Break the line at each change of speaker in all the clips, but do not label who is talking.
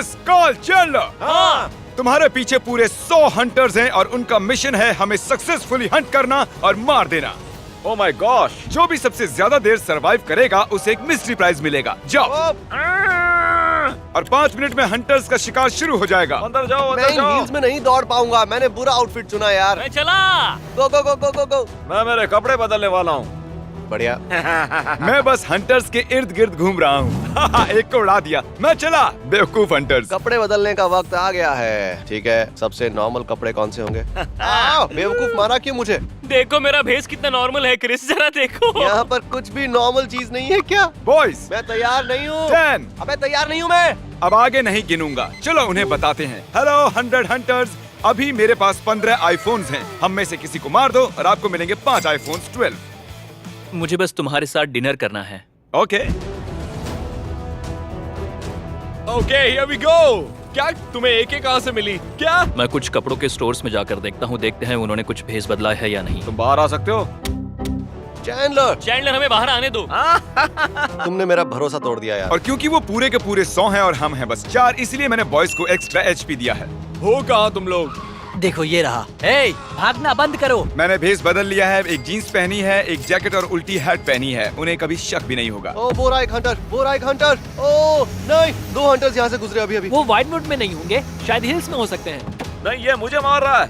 Chris, Karl, Chandler.
हाँ।
तुम्हारे पीछे पूरे 100 हंटर्स हैं और उनका मिशन है हमें सक्सेसफुली हंट करना और मार देना।
Oh my gosh.
जो भी सबसे ज्यादा देर सरवाइव करेगा उसे एक मिस्ट्री प्राइज मिलेगा। जाओ। और 5 मिनट में हंटर्स का शिकार शुरू हो जाएगा।
अंदर जाओ,
मैं
अंदर
इन
जाओ।
हील्स में नहीं दौड़ पाऊंगा। मैंने बुरा आउटफिट चुना यार।
मैं चला।
गो गो गो गो गो गो।
मैं मेरे कपड़े बदलने वाला हूँ।
बढ़िया।
मैं बस हंटर्स के इर्द गिर्द घूम रहा हूँ। एक को उड़ा दिया। मैं चला। बेवकूफ हंटर्स।
कपड़े बदलने का वक्त आ गया है। ठीक है, सबसे नॉर्मल कपड़े कौन से होंगे? बेवकूफ मारा क्यों मुझे?
देखो मेरा भेस कितना नॉर्मल है क्रिस, जरा देखो।
यहाँ पर कुछ भी नॉर्मल चीज नहीं है क्या?
बॉयज,
मैं तैयार नहीं हूँ।
10।
अबे तैयार नहीं हूँ मैं।
अब आगे नहीं गिनूंगा, चलो उन्हें बताते हैं। हेलो 100 हंटर्स, अभी मेरे पास 15 आईफोन्स हैं। हम में से किसी को मार दो और आपको मिलेंगे 5 आईफोन्स 12।
मुझे बस तुम्हारे साथ डिनर करना है।
Okay.
Okay, here we go. क्या तुम्हें एक कहाँ से मिली? क्या?
मैं कुछ कपड़ों के स्टोर्स में जाकर देखता हूँ, देखते हैं उन्होंने कुछ भेस बदला है या नहीं।
तुम बाहर आ सकते हो?
चैंडलर,
चैंडलर हमें बाहर आने दो।
तुमने मेरा भरोसा तोड़ दिया यार।
और क्योंकि वो पूरे के पूरे 100 हैं और हम हैं बस 4, इसलिए मैंने बॉयज को एक्स्ट्रा एचपी दिया है।
हो कहाँ तुम लोग?
देखो ये रहा। ए, भागना बंद करो।
मैंने भेस बदल लिया है, एक जीन्स पहनी है, एक जैकेट और उल्टी हैट पहनी है। उन्हें कभी शक भी नहीं होगा।
ओ बोरा एक हंटर, बोरा एक हंटर। ओ नहीं, 2 हंटर्स यहाँ से गुजरे अभी अभी।
वो वाइट नोट में नहीं होंगे, शायद हिल्स में हो सकते हैं।
नहीं, ये मुझे मार रहा है।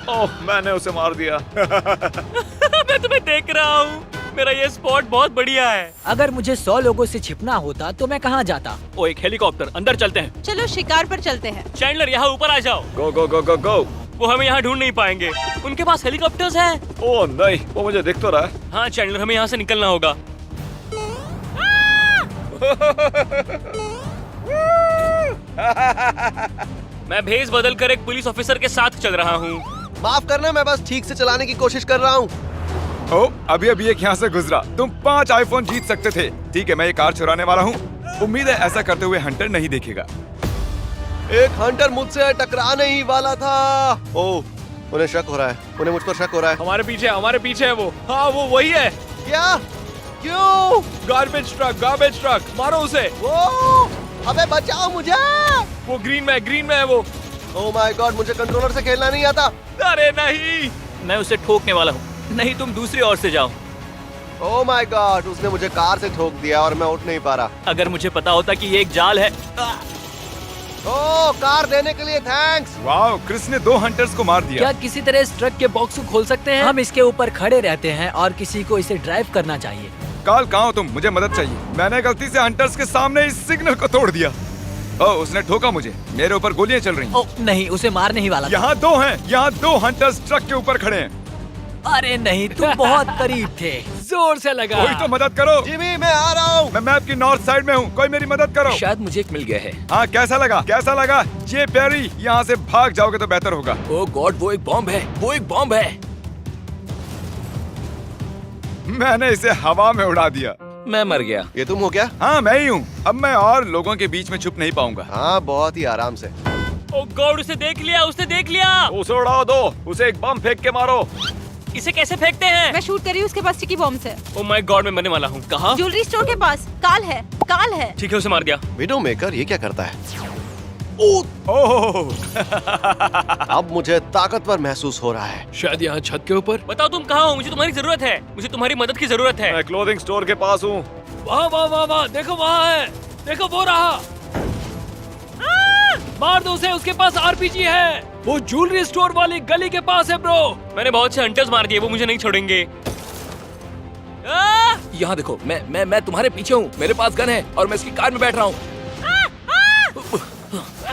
ओह, मैंने उसे मार दिया।
मैं तुम्हें देख रहा हूँ। मेरा ये स्पॉट बहुत बढ़िया है।
अगर मुझे 100 लोगों से छिपना होता तो मैं कहाँ जाता?
ओ, एक हेलीकॉप्टर, अंदर चलते हैं।
चलो शिकार पर चलते हैं।
चैंडलर यहाँ ऊपर आ जाओ।
गो गो गो गो गो।
वो हमें यहाँ ढूंढ नहीं पाएंगे, उनके पास हेलीकॉप्टर्स हैं।
ओह नहीं, वो मुझे दिख तो रहा है।
हाँ चैंडलर, हमें यहाँ से निकलना होगा। मैं भेस बदल कर एक पुलिस ऑफिसर के साथ चल रहा हूँ।
माफ करना, मैं बस ठीक से चलाने की कोशिश कर रहा हूँ।
ओ, अभी अभी एक यहाँ से गुजरा। तुम 5 आईफोन जीत सकते थे। ठीक है, मैं ये कार चुराने वाला हूँ। उम्मीद है ऐसा करते हुए हंटर नहीं देखेगा।
एक हंटर मुझसे टकराने ही वाला था। ओह, उन्हें शक हो रहा है। उन्हें मुझ पर शक हो रहा है।
हमारे पीछे है वो। हाँ, वो वही है।
क्या? क्यों?
गार्बेज ट्रक, मारो उसे।
वो, अबे बचाओ मुझे।
वो ग्रीन में है वो।
ओह माय गॉड, मुझे कंट्रोलर से खेलना नहीं आता।
अरे नहीं।
मैं उसे ठोकने वाला हूँ। नहीं, तुम दूसरी ओर से जाओ।
ओह माय गॉड, उसने मुझे कार से ठोक दिया और मैं उठ नहीं पा रहा।
अगर मुझे पता होता कि ये एक जाल है।
ओह, कार देने के लिए थैंक्स।
वाह, क्रिस ने 2 हंटर्स को मार दिया।
क्या किसी तरह इस ट्रक के बॉक्स को खोल सकते हैं? हम इसके ऊपर खड़े रहते हैं और किसी को इसे ड्राइव करना चाहिए।
काल, कहाँ हो तुम? मुझे मदद चाहिए। मैंने गलती से हंटर्स के सामने इस सिग्नल को तोड़ दिया। ओह, उसने ठोका मुझे। मेरे ऊपर गोलियां चल रही।
ओ नहीं, उसे मारने ही वाला था।
यहाँ 2 हैं। यहाँ 2 हंटर्स ट्रक के ऊपर खड़े हैं।
अरे नहीं, तुम बहुत करीब थे। जोर से लगा।
कोई तो मदद करो।
जिमी, मैं आ रहा हूँ।
मैं मैप की नॉर्थ साइड में हूँ, कोई मेरी मदद करो।
शायद मुझे एक मिल गया है।
हाँ, कैसा लगा? जे पेरी, यहाँ से भाग जाओगे तो बेहतर होगा।
ओ गॉड, वो एक बॉम्ब है।
मैंने इसे हवा में उड़ा दिया।
मैं मर गया।
ये तुम हो क्या?
हाँ, मैं ही हूँ। अब मैं और लोगों के बीच में छुप नहीं पाऊंगा।
हाँ, बहुत ही आराम से।
ओ गॉड, उसने देख लिया।
उसे उड़ाओ दो। उसे एक बम फेंक के मारो।
इसे कैसे फेंकते हैं?
मैं शूट कर रही हूँ उसके पास स्टिकी बॉम्ब से।
ओ माय गॉड, मैं मरने वाला हूँ। कहाँ?
ज्वेलरी स्टोर के पास। काल है।
ठीक है, उसे मार दिया।
विडो मेकर ये क्या करता है?
ओह,
अब मुझे ताकतवर महसूस हो रहा है।
शायद यहाँ छत के ऊपर।
बताओ तुम कहाँ हो? मुझे तुम्हारी जरूरत है। मुझे तुम्हारी मदद की जरूरत है।
मैं क्लोथिंग स्टोर के पास हूँ।
वाह, देखो वहाँ है। देखो वो रहा। मार दो उसे, उसके पास आरपीजी है। वो ज्वेलरी स्टोर वाली गली के पास है ब्रो।
मैंने बहुत से हंटर्स मार दिए, वो मुझे नहीं छोड़ेंगे।
यहाँ देखो, मैं तुम्हारे पीछे हूँ। मेरे पास गन है और मैं इसकी कार में बैठ रहा हूँ।
मैं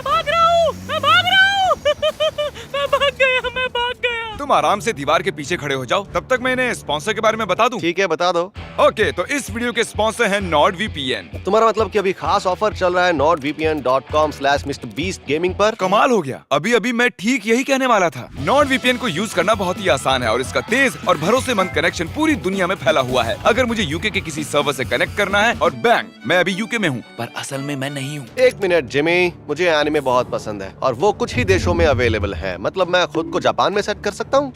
भाग रहा हूँ। मैं भाग गया।
तुम आराम से दीवार के पीछे खड़े हो जाओ। तब तक मैं इन्हें स्पॉन्सर के बारे में बता दूं।
ठीक है, बता दो।
ओके, तो इस वीडियो के स्पॉन्सर हैं NordVPN।
तुम्हारा मतलब कि अभी खास ऑफर चल रहा है NordVPN.com/MrBeastGaming पर।
कमाल हो गया। अभी अभी मैं ठीक यही कहने वाला था। NordVPN को यूज करना बहुत ही आसान है और इसका तेज और भरोसेमंद कनेक्शन पूरी दुनिया में फैला हुआ है। अगर मुझे यूके के किसी सर्वर से कनेक्ट करना है और बैंग, मैं अभी यूके में हूँ, पर असल में मैं नहीं हूँ।
एक मिनट जिमी, मुझे एनिमे बहुत पसंद है और वो कुछ ही देशों में अवेलेबल है। मतलब मैं खुद को जापान में सेट कर सकता हूँ।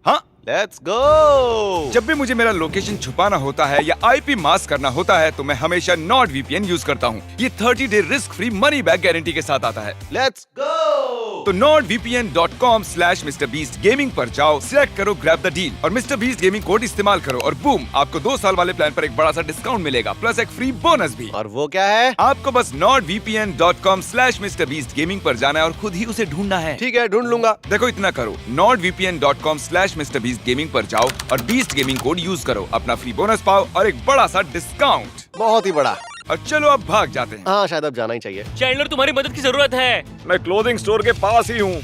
हाँ,
लेट्स गो।
जब भी मुझे मेरा लोकेशन छुपाना होता है या आईपी मास्क करना होता है तो मैं हमेशा NordVPN यूज करता हूँ। ये 30 day risk free money back guarantee के साथ आता है।
Let's go.
तो NordVPN.com/MrBeastGaming पर जाओ, सिलेक्ट करो ग्रैब द डील और मिस्टर बीस्ट गेमिंग कोड इस्तेमाल करो और बूम, आपको 2 साल वाले प्लान पर एक बड़ा सा डिस्काउंट मिलेगा प्लस एक फ्री बोनस भी।
और वो क्या है?
आपको बस NordVPN.com/MrBeastGaming पर जाना है और खुद ही उसे ढूंढना है।
ठीक है, ढूंढ लूंगा।
देखो इतना करो, NordVPN.com/MrBeastGaming पर जाओ और बीस्ट गेमिंग कोड यूज करो, अपना फ्री बोनस पाओ और एक बड़ा सा डिस्काउंट।
बहुत ही बड़ा।
और चलो अब भाग जाते हैं।
हाँ, शायद अब जाना ही चाहिए।
चैंडलर तुम्हारी मदद की जरूरत है।
मैं क्लोथिंग स्टोर के पास ही हूँ।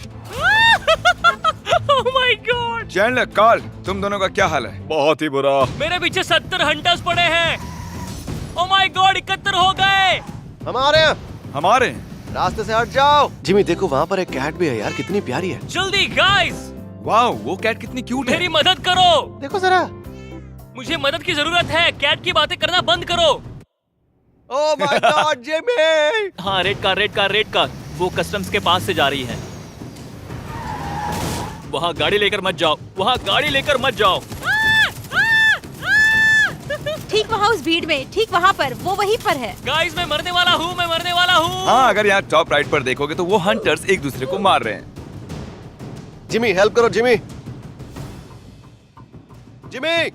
Oh my God!
Chandler, Carl, तुम दोनों का क्या हाल है?
बहुत ही बुरा।
मेरे पीछे 70 हंटर्स पड़े हैं। Oh my God! 71 हो गए।
हमारे
रास्ते से हट जाओ। जिमी देखो, वहाँ पर एक कैट भी है यार, कितनी प्यारी है।
जल्दी गाइस,
वाओ, वो कैट कितनी क्यूट है।
मेरी मदद करो।
देखो जरा।
मुझे मदद की जरूरत है। कैट की बातें करना बंद करो।
ओह माय गॉड, जिमी।
हाँ, रेड कार। वो कस्टम्स के पास से जा रही है। वहाँ गाड़ी लेकर मत जाओ।
ठीक वहाँ उस भीड़ में, ठीक वहाँ पर, वो वहीं पर है।
गाइस, मैं मरने वाला हूँ।
हाँ, अगर यहाँ टॉप राइट पर देखोगे तो वो हंटर्स एक दूसरे को मार रहे हैं।
जिमी, हेल्प करो जिमी। जिमी,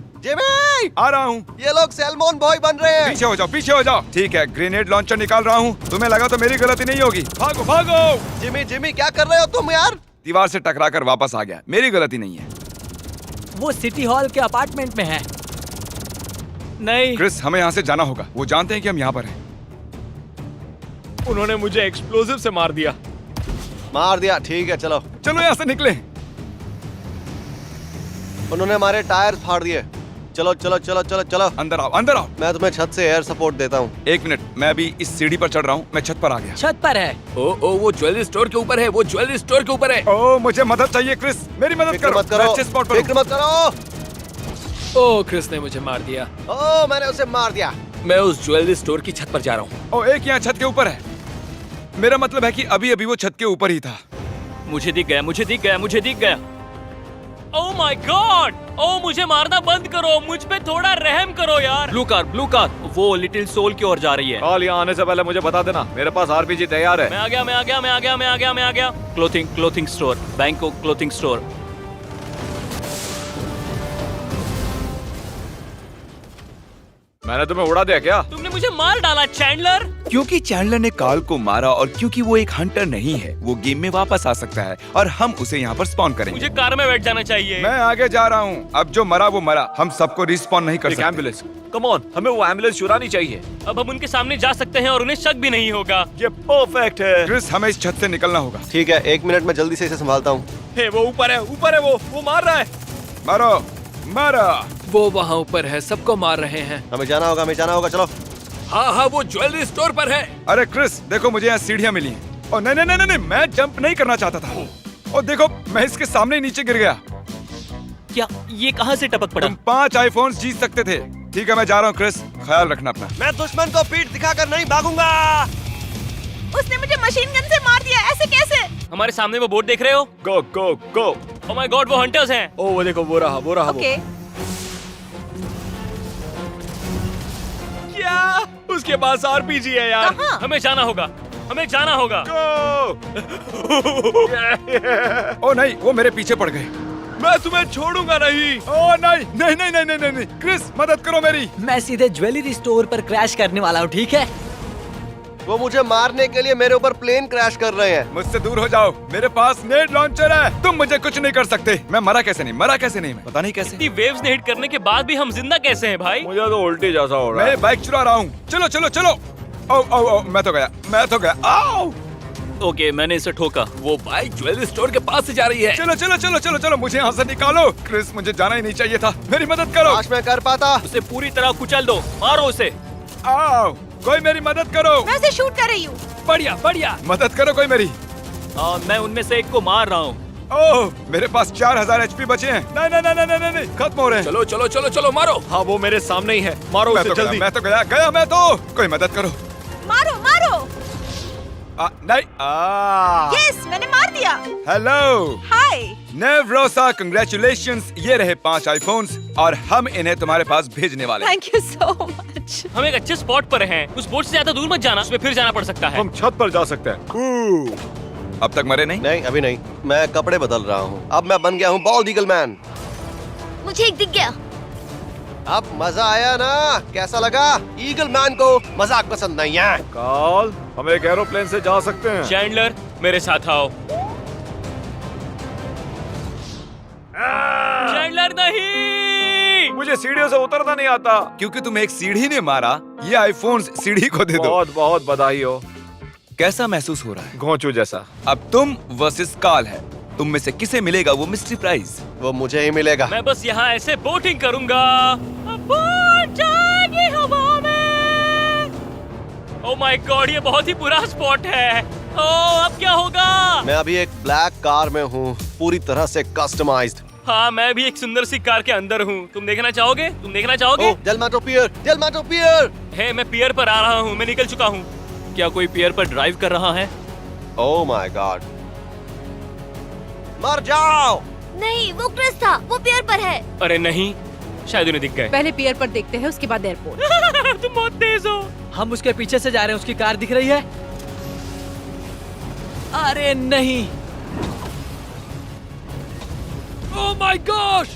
आ रहा हूँ।
ये लोग सैल्मन बॉय बन रहे हैं।
पीछे हो जाओ। ठीक है, ग्रेनेड लॉन्चर निकाल रहा हूँ। तुम्हें लगा तो मेरी गलती नहीं होगी। भागो।
जिमी, क्या कर रहे हो तुम यार?
दीवार से टकराकर वापस आ गया, मेरी गलती नहीं है।
वो सिटी हॉल के अपार्टमेंट में है।
नहीं,
क्रिस, हमें यहाँ से जाना होगा। वो जानते हैं कि हम यहाँ पर हैं।
उन्होंने मुझे एक्सप्लोसिव से मार दिया।
ठीक है, चलो
यहाँ से निकले।
उन्होंने हमारे टायर फाड़ दिए। चलो।
अंदर आओ।
मैं तुम्हें छत से एयर सपोर्ट देता हूँ।
1 मिनट, मैं अभी इस सीढ़ी पर चढ़ रहा हूँ। मैं छत पर आ गया।
छत पर है।
वो ज्वेलरी स्टोर के ऊपर है।
ओह, मुझे मदद चाहिए क्रिस, मेरी मदद
फिक्र
करो।
मत करो,
मैं अच्छे स्पॉट पर
फिक्र
हूँ।
मत करो।
ओ, क्रिस ने मुझे मार दिया।
ओह, मैंने उसे मार दिया।
मैं उस ज्वेलरी स्टोर की छत पर जा रहा हूँ।
ओह, एक यहाँ छत के ऊपर है। मेरा मतलब है कि अभी वो छत के ऊपर ही था।
मुझे दिख गया। Oh my God! ओह, मुझे मारना बंद करो। मुझ पे थोड़ा रहम करो यार। Blue car. वो लिटिल सोल की ओर जा रही है।
कॉल यहाँ आने से पहले मुझे बता देना। मेरे पास RPG तैयार है।
मैं आ गया। Clothing store, Bangkok clothing store.
मैंने तुम्हें उड़ा दिया क्या?
तुमने मुझे मार डाला चैंडलर।
क्योंकि चैंडलर ने कार्ल को मारा और क्योंकि वो एक हंटर नहीं है, वो गेम में वापस आ सकता है और हम उसे यहाँ पर स्पॉन करेंगे।
मुझे कार में बैठ जाना चाहिए।
मैं आगे जा रहा हूँ। अब जो मरा वो मरा, हम सबको रिस्पॉन नहीं कर
एक
सकते।
एम्बुलेंस, कम ऑन, हमें वो एम्बुलेंस चुरानी चाहिए।
अब हम उनके सामने जा सकते हैं और उन्हें शक भी नहीं होगा।
ये परफेक्ट है।
क्रिस, हमें इस छत से निकलना होगा।
ठीक है, 1 मिनट में जल्दी से इसे संभालता हूँ।
वो ऊपर है, वो मार रहा है।
मारो।
वो वहाँ ऊपर है, सबको मार रहे हैं।
हमें जाना होगा, चलो।
हाँ, वो ज्वेलरी स्टोर पर है।
अरे क्रिस, देखो मुझे यहाँ सीढ़ियाँ मिली हैं। और नहीं, मैं जंप नहीं करना चाहता था। और देखो, मैं इसके सामने ही नीचे गिर गया।
क्या ये कहाँ से टपक पड़ा?
तुम 5 आईफोन्स जीत सकते थे। ठीक है, मैं जा रहा हूँ क्रिस, ख्याल रखना अपना।
मैं दुश्मन को पीठ दिखाकर नहीं भागूंगा।
उसने मुझे मशीन गन से मार दिया। ऐसे कैसे?
हमारे सामने वो बोर्ड देख रहे हो?
गो।
ओह माय गॉड, वो हंटर्स हैं।
ओ, वो देखो, वो रहा।
ओके।
क्या? उसके पास RPG है यार।
कहाँ?
हमें जाना होगा।
ओ नहीं, वो मेरे पीछे पड़ गए।
मैं तुम्हें छोड़ूंगा नहीं।
ओ नहीं, क्रिस, मदद करो मेरी।
मैं सीधे ज्वेलरी स्टोर पर क्रैश करने वाला हूँ, ठीक है?
वो मुझे मारने के लिए मेरे ऊपर प्लेन क्रैश कर रहे हैं।
मुझसे दूर हो जाओ, मेरे पास नेट लॉन्चर है। तुम मुझे कुछ नहीं कर सकते। मैं मरा कैसे नहीं, मैं पता नहीं कैसे।
इतनी वेव्स ने हिट करने के बाद भी हम जिंदा कैसे हैं भाई?
मुझे तो उल्टी जैसा हो रहा है।
मैं बाइक चुरा रहा हूँ। चलो। ओ, मैं तो गया। आओ।
ओके, मैंने इसे ठोका।
वो बाइक ज्वेलरी स्टोर के पास से जा रही है।
चलो, मुझे यहाँ से निकालो। क्रिस, मुझे जाना ही नहीं चाहिए था। मेरी मदद करो।
काश मैं कर पाता।
उसे पूरी तरह कुचल दो। मारो उसे।
आओ, कोई मेरी मदद करो।
मैं उसे शूट कर रही हूँ।
बढ़िया।
मदद करो कोई मेरी।
मैं उनमें से एक को मार रहा हूँ।
ओह, मेरे पास 4000 HP बचे हैं। नहीं, खत्म हो रहे हैं।
चलो, मारो।
हाँ, वो मेरे सामने ही है। मारो उसे जल्दी।
मैं तो गया। कोई मदद करो।
मारो।
नहीं
यस मैंने मार दिया।
Hello
hi.
नेवरोसा, कंग्रेचुलेशंस। ये रहे 5 आईफोन्स और हम इन्हें तुम्हारे पास भेजने वाले हैं।
Thank you so much.
हम एक अच्छे स्पॉट पर हैं। उस बोट से ज्यादा दूर मत जाना, उसमें फिर जाना पड़ सकता है।
हम छत पर जा सकते हैं।
अब तक मरे नहीं?
नहीं अभी नहीं, मैं कपड़े बदल रहा हूँ। अब मैं बन गया हूँ बॉल्ड ईगल मैन।
मुझे एक दिख गया।
अब मजा आया ना? कैसा लगा? ईगल मैन को मजाक पसंद नहीं है।
कार्ल, हम एक एरोप्लेन से जा सकते हैं।
चैंडलर मेरे साथ आओ। चैंडलर नहीं।
मुझे सीढ़ियों से उतरना नहीं आता।
क्योंकि तुम एक सीढ़ी ने मारा, ये आईफोन्स सीढ़ी को दे दो।
बहुत बहुत बधाई हो।
कैसा महसूस हो रहा है?
घोंचू जैसा।
अब तुम वर्सेस कार्ल है। तुम में से किसे मिलेगा वो मिस्ट्री प्राइज?
वो मुझे ही मिलेगा।
मैं बस यहाँ ऐसे बोटिंग करूंगा। अब बोट जाएगी हवा में। ओह माय गॉड, ये बहुत ही बुरा स्पॉट है। ओह अब क्या होगा?
मैं अभी एक ब्लैक कार में हूँ, पूरी तरह से कस्टमाइज्ड।
हाँ, मैं भी एक सुंदर सी कार के अंदर हूँ। तुम देखना चाहोगे? तुम देखना चाहोगे?
ओह, डेलमाटो पियर, डेलमाटो पियर।
हे, मैं पियर पर आ रहा हूँ। मैं निकल चुका हूँ। क्या कोई पियर पर ड्राइव कर रहा है?
ओह माय गॉड। मर जाओ।
नहीं वो क्रिस था, वो पियर पर है।
अरे नहीं, शायद उन्हें दिख गए।
पहले पियर पर देखते हैं, उसके बाद एयरपोर्ट।
तुम बहुत तेज हो।
हम उसके पीछे से जा रहे हैं, उसकी कार दिख रही है। अरे नहीं।
Oh my gosh.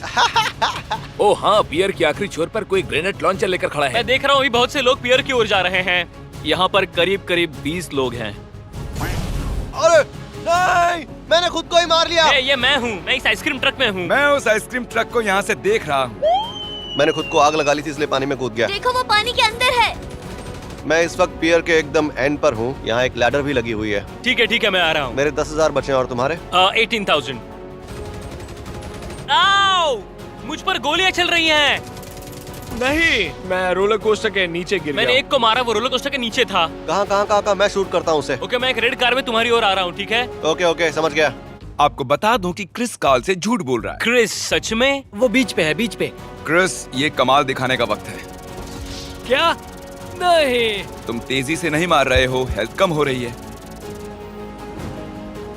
ओ हाँ, पियर के आखिरी छोर पर कोई ग्रेनेड लॉन्चर लेकर खड़ा है।
मैं देख रहा हूँ अभी बहुत से लोग पियर की ओर जा रहे हैं।
यहाँ पर करीब करीब 20 लोग हैं।
अरे नहीं, मैंने खुद को ही मार लिया।
हे, ये मैं हूँ। मैं इस आइसक्रीम ट्रक में हूँ।
मैं उस आइसक्रीम ट्रक को यहाँ से देख रहा हूँ।
मैंने खुद को आग लगा ली थी, इसलिए पानी में कूद गया।
देखो वो पानी के अंदर है।
मैं इस वक्त पियर के एकदम एंड पर हूँ। यहाँ एक लैडर भी लगी हुई है।
ठीक है, मैं आ रहा हूँ।
मेरे 10,000 बचे हैं और तुम्हारे?
18,000। आओ! मुझ पर गोलियां चल रही हैं।
नहीं, मैं रोलर कोस्टर के नीचे गिर
मैंने
गया।
एक को मारा, वो रोलर कोस्टर के नीचे था।
कहाँ? मैं शूट करता हूँ उसे।
ओके, मैं एक रेड कार में तुम्हारी ओर आ रहा हूँ, ठीक है?
ओके, समझ गया।
आपको बता दूं कि क्रिस कार्ल से झूठ बोल रहा है।
क्रिस, सच में?
वो बीच पे है, बीच पे।
क्रिस, ये कमाल दिखाने का वक्त है।
क्या? नहीं।
तुम तेजी से नहीं मार रहे हो, हेल्थ कम हो रही है।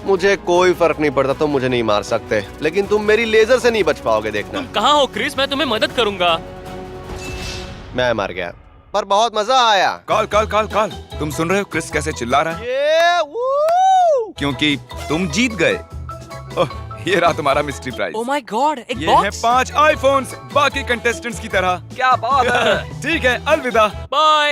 मुझे कोई फर्क नहीं पड़ता, तुम मुझे नहीं मार सकते, लेकिन तुम मेरी लेजर से नहीं बच पाओगे, देखना।
तुम कहाँ हो क्रिस? मैं तुम्हें मदद करूंगा।
मैं मर गया, पर बहुत मजा आया।
कार्ल, तुम सुन रहे हो क्रिस कैसे चिल्ला रहा है? क्योंकि तुम जीत गए। ओह, ये रहा तुम्हारा mystery prize.
Oh my God, एक
ये है
बॉक्स।
5 आईफोन्स, बाकी कंटेस्टेंट्स की तरह। क्या बात है। ठीक है, अलविदा।
बाय।